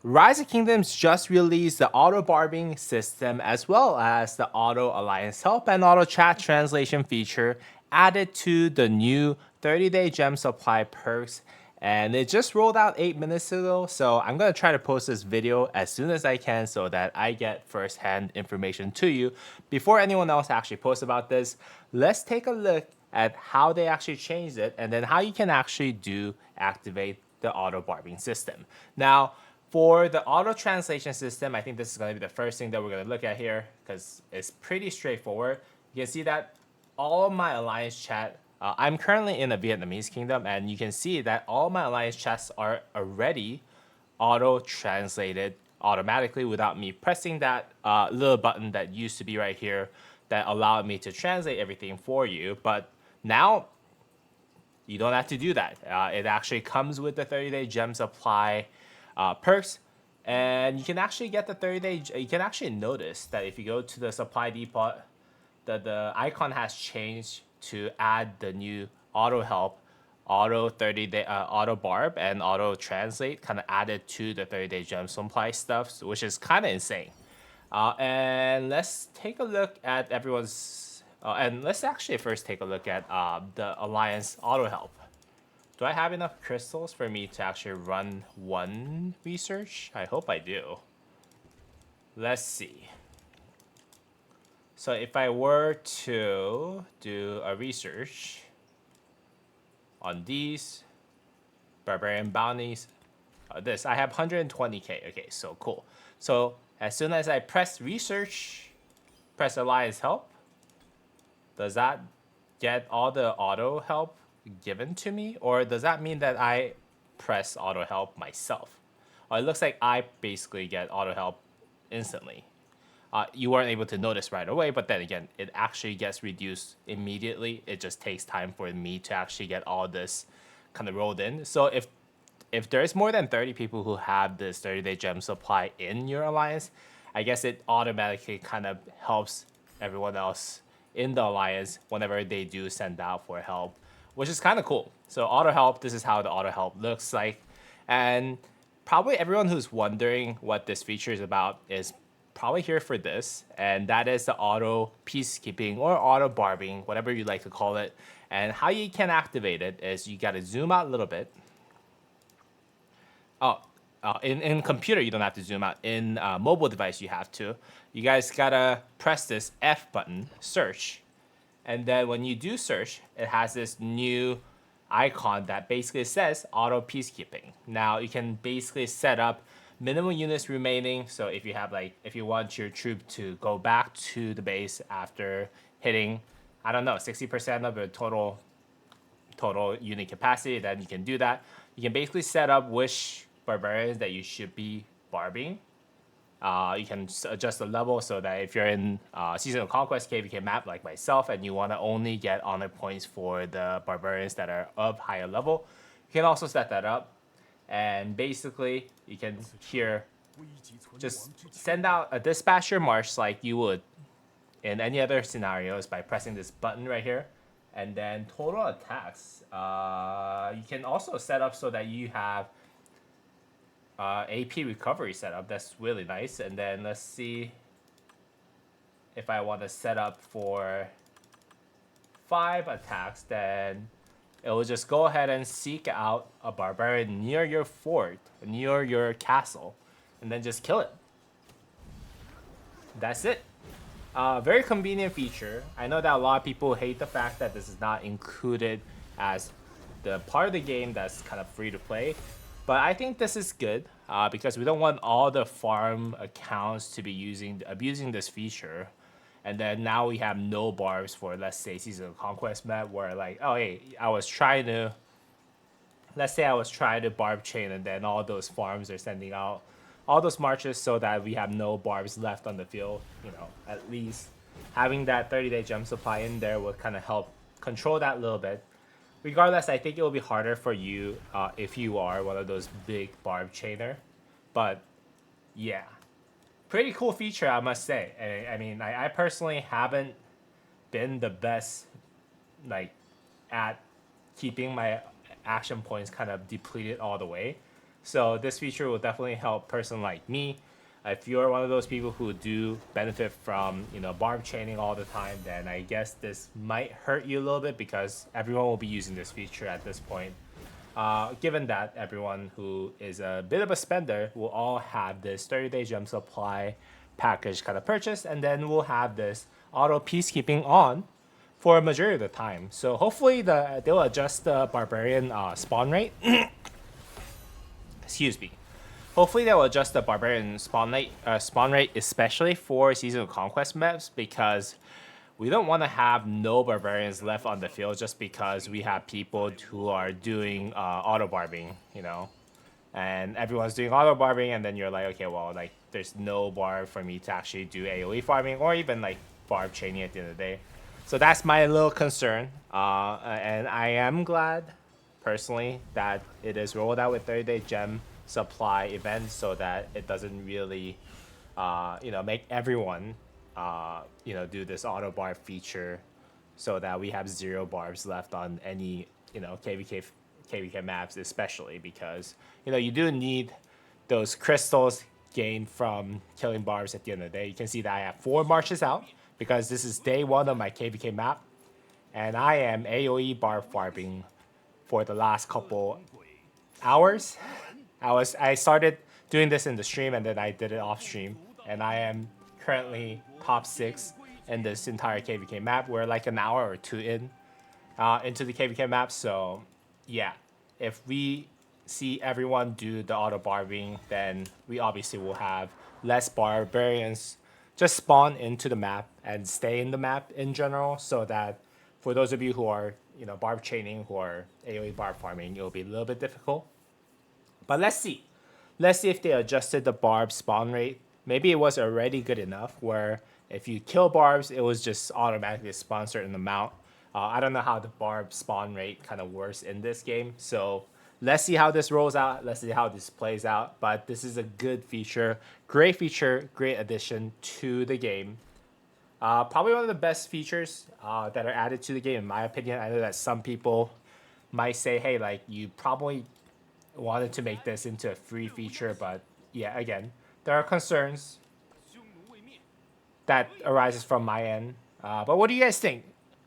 Rise of Kingdoms just released the auto barbing system as well as the auto alliance help and auto chat translation feature added to the new 30-day gem supply perks. And it just rolled out 8 minutes ago, so I'm going to try to post this video as soon as I can so that I get first-hand information to you before anyone else actually posts about this. Let's take a look at how they actually changed it and then how you can actually activate the auto barbing system. Now, for the auto translation system, I think this is going to be the first thing that we're going to look at here because it's pretty straightforward. You can see that all of my alliance chat, I'm currently in the Vietnamese kingdom, and you can see that all my alliance chats are already auto translated automatically without me pressing that little button that used to be right here that allowed me to translate everything for you. But now you don't have to do that. It actually comes with the 30-day gem supply perks, and you can actually get the 30-day. You can actually notice that if you go to the supply depot, the icon has changed to add the new auto help, auto 30-day, auto barb, and auto translate, kind of added to the 30-day gem supply stuff, which is kind of insane. And let's take a look at everyone's. And let's actually first take a look at the Alliance auto help. Do I have enough crystals for me to actually run one research? I hope I do. Let's see. So if I were to do a research on these barbarian bounties, this, I have 120k. Okay, so cool. So as soon as I press research, press alliance help, does that get all the auto help given to me? Or does that mean that I press auto help myself? It looks like I basically get auto help instantly. You weren't able to notice right away, but then again, it actually gets reduced immediately. It just takes time for me to actually get all this kind of rolled in. So if there's more than 30 people who have this 30-day gem supply in your alliance, I guess it automatically kind of helps everyone else in the alliance whenever they do send out for help, which is kind of cool. So auto help, this is how the auto help looks like. And probably everyone who's wondering what this feature is about is probably here for this, and that is the auto peacekeeping or auto barbing, whatever you like to call it. And how you can activate it is you got to zoom out a little bit. In computer, you don't have to zoom out. In mobile device, you have to. You guys gotta press this F button, search. And then when you do search, it has this new icon that basically says auto peacekeeping. Now you can basically set up minimum units remaining. So if you have if you want your troop to go back to the base after hitting, I don't know, 60% of the total unit capacity, then you can do that. You can basically set up which barbarians that you should be barbing. You can adjust the level so that if you're in Season of Conquest cave, you can map like myself and you want to only get honor points for the barbarians that are of higher level. You can also set that up, and basically you can here just send out a dispatcher march like you would in any other scenarios by pressing this button right here. And then total attacks, you can also set up so that you have AP recovery setup. That's really nice. And then let's see if I want to set up for 5 attacks, then it will just go ahead and seek out a barbarian near your fort, near your castle, and then just kill it. That's it. Very convenient feature. I know that a lot of people hate the fact that this is not included as the part of the game that's kind of free to play. But I think this is good because we don't want all the farm accounts to be abusing this feature. And then now we have no barbs for, let's say, Season of Conquest map where like, oh, hey, let's say I was trying to barb chain and then all those farms are sending out all those marches so that we have no barbs left on the field. You know, at least having that 30-day gem supply in there will kind of help control that a little bit. Regardless, I think it will be harder for you if you are one of those big barb chainer. But yeah, pretty cool feature, I must say. I mean, I personally haven't been the best at keeping my action points kind of depleted all the way. So this feature will definitely help a person like me. If you're one of those people who do benefit from barb chaining all the time, then I guess this might hurt you a little bit because everyone will be using this feature at this point. Given that everyone who is a bit of a spender will all have this 30-day gem supply package kind of purchase, and then we'll have this auto peacekeeping on for a majority of the time. So hopefully they'll adjust the barbarian spawn rate. Excuse me. Hopefully they will adjust the barbarian spawn rate, especially for season of conquest maps, because we don't want to have no barbarians left on the field just because we have people who are doing auto barbing, and everyone's doing auto barbing, and then you're like, okay, well, like there's no barb for me to actually do AOE farming or even like barb chaining at the end of the day. So that's my little concern, and I am glad personally that it is rolled out with 30-day gem supply events so that it doesn't really make everyone do this auto barb feature, so that we have 0 barbs left on any KVK maps, especially because you do need those crystals gained from killing barbs at the end of the day. You can see that I have 4 marches out because this is day 1 of my KVK map, and I am AOE barb farming for the last couple hours. I started doing this in the stream, and then I did it off stream, and I am currently top 6 in this entire KVK map. We're like an hour or 2 into the KVK map. So yeah, if we see everyone do the auto barbing, then we obviously will have less barbarians just spawn into the map and stay in the map in general, so that for those of you who are barb chaining, who are AOE barb farming, it'll be a little bit difficult. But let's see if they adjusted the barb spawn rate. Maybe it was already good enough where if you kill barbs, it was just automatically spawn a certain amount. I don't know how the barb spawn rate kind of works in this game. So let's see how this rolls out. Let's see how this plays out. But this is a good feature, great addition to the game. Probably one of the best features that are added to the game, in my opinion. I know that some people might say, hey, like you probably wanted to make this into a free feature, but yeah, again, there are concerns that arises from my end. But what do you guys think?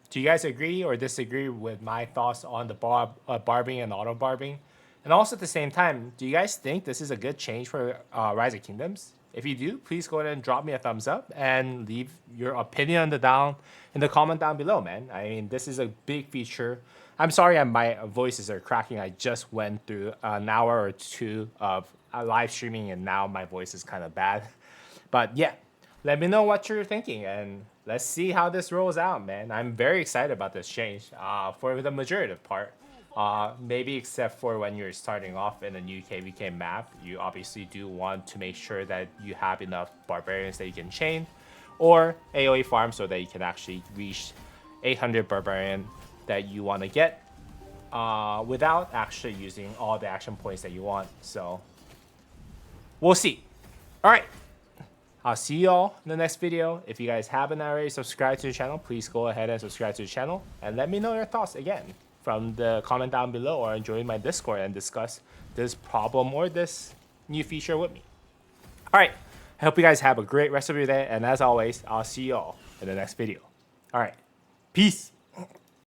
Do you guys agree or disagree with my thoughts on the barbing and auto barbing? And also at the same time, do you guys think this is a good change for Rise of Kingdoms? If you do, please go ahead and drop me a thumbs up and leave your opinion in the comment down below, man. I mean, this is a big feature. I'm sorry my voices are cracking. I just went through an hour or 2 of live streaming, and now my voice is kind of bad. But yeah, let me know what you're thinking, and let's see how this rolls out, man. I'm very excited about this change for the majority of part. Maybe except for when you're starting off in a new KVK map, you obviously do want to make sure that you have enough barbarians that you can chain or AoE farm so that you can actually reach 800 barbarian that you want to get without actually using all the action points that you want. So we'll see. All right, I'll see y'all in the next video. If you guys haven't already subscribed to the channel, please go ahead and subscribe to the channel and let me know your thoughts again from the comment down below, or join my Discord and discuss this problem or this new feature with me. All right, I hope you guys have a great rest of your day, and as always, I'll see y'all in the next video. All right, peace.